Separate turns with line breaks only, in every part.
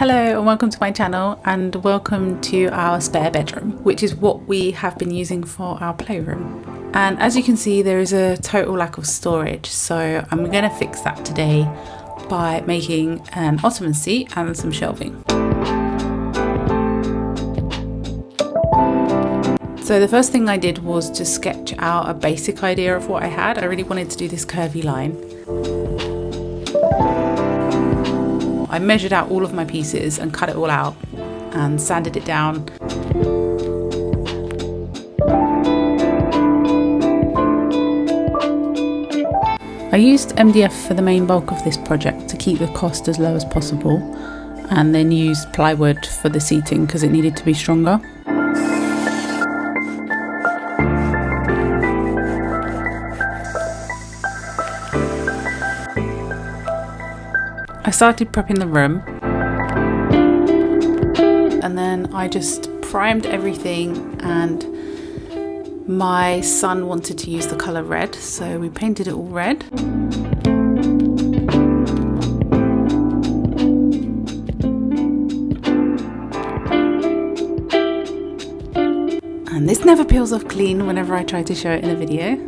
Hello and welcome to my channel, and welcome to our spare bedroom, which is what we have been using for our playroom. And as you can see, there is a total lack of storage, so I'm going to fix that today by making an ottoman seat and some shelving. So the first thing I did was to sketch out a basic idea of what I had. I really wanted to do this curvy line. I measured out all of my pieces and cut it all out and sanded it down. I used MDF for the main bulk of this project to keep the cost as low as possible, and then used plywood for the seating because it needed to be stronger. I started prepping the room, and then I just primed everything, and my son wanted to use the colour red, so we painted it all red. And this never peels off clean whenever I try to show it in a video.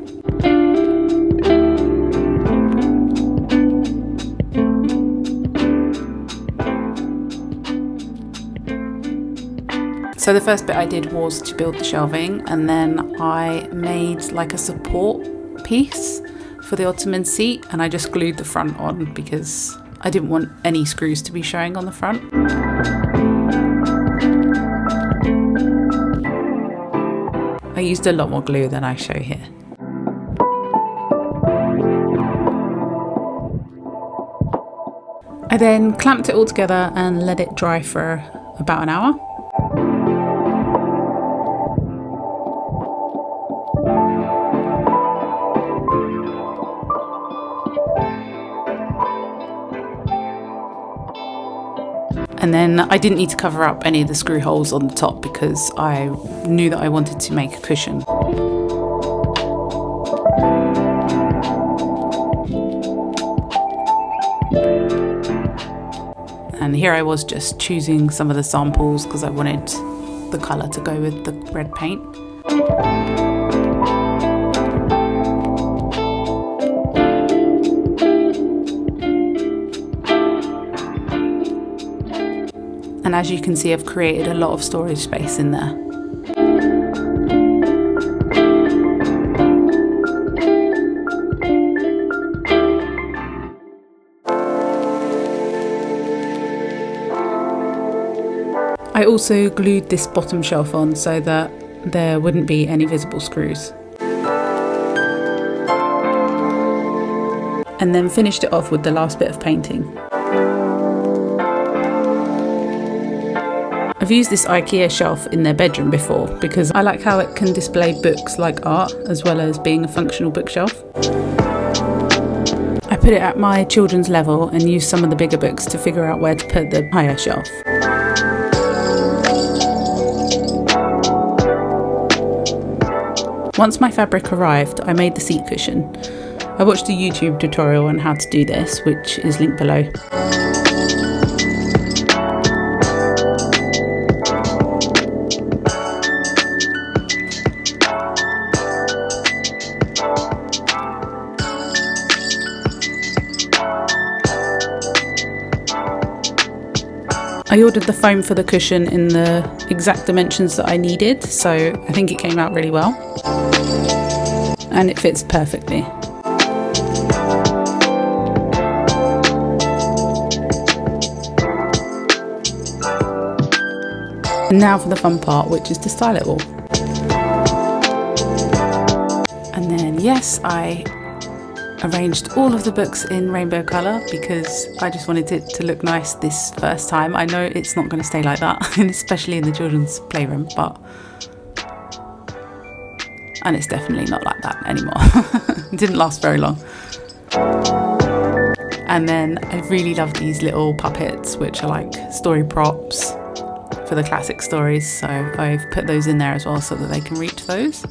So the first bit I did was to build the shelving, and then I made like a support piece for the ottoman seat, and I just glued the front on because I didn't want any screws to be showing on the front. I used a lot more glue than I show here. I then clamped it all together and let it dry for about an hour. And then I didn't need to cover up any of the screw holes on the top because I knew that I wanted to make a cushion. And here I was just choosing some of the samples because I wanted the colour to go with the red paint. And as you can see, I've created a lot of storage space in there. I also glued this bottom shelf on so that there wouldn't be any visible screws. And then finished it off with the last bit of painting. I've used this IKEA shelf in their bedroom before because I like how it can display books like art as well as being a functional bookshelf. I put it at my children's level and used some of the bigger books to figure out where to put the higher shelf. Once my fabric arrived, I made the seat cushion. I watched a YouTube tutorial on how to do this, which is linked below. I ordered the foam for the cushion in the exact dimensions that I needed, so I think it came out really well. And it fits perfectly. And now for the fun part, which is to style it all. And then yes, I arranged all of the books in rainbow colour because I just wanted it to look nice this first time. I know it's not going to stay like that, and especially in the children's playroom, and it's definitely not like that anymore. It didn't last very long. And then I really love these little puppets, which are like story props for the classic stories, so I've put those in there as well so that they can reach those.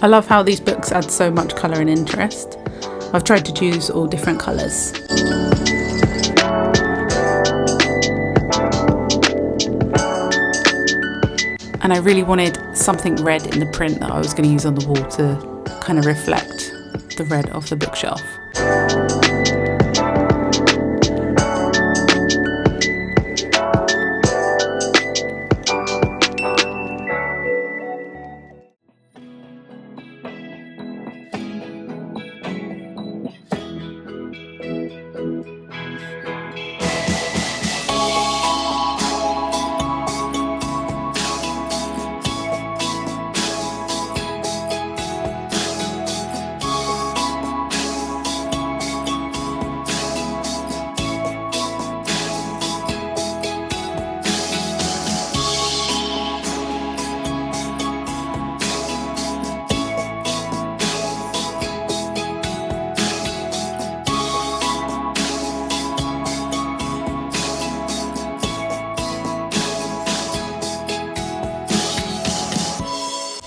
I love how these books add so much colour and interest. I've tried to choose all different colours. And I really wanted something red in the print that I was going to use on the wall to kind of reflect the red of the bookshelf.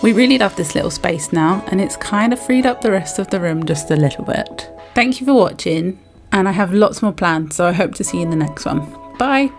We really love this little space now, and it's kind of freed up the rest of the room just a little bit. Thank you for watching, and I have lots more planned, so I hope to see you in the next one. Bye!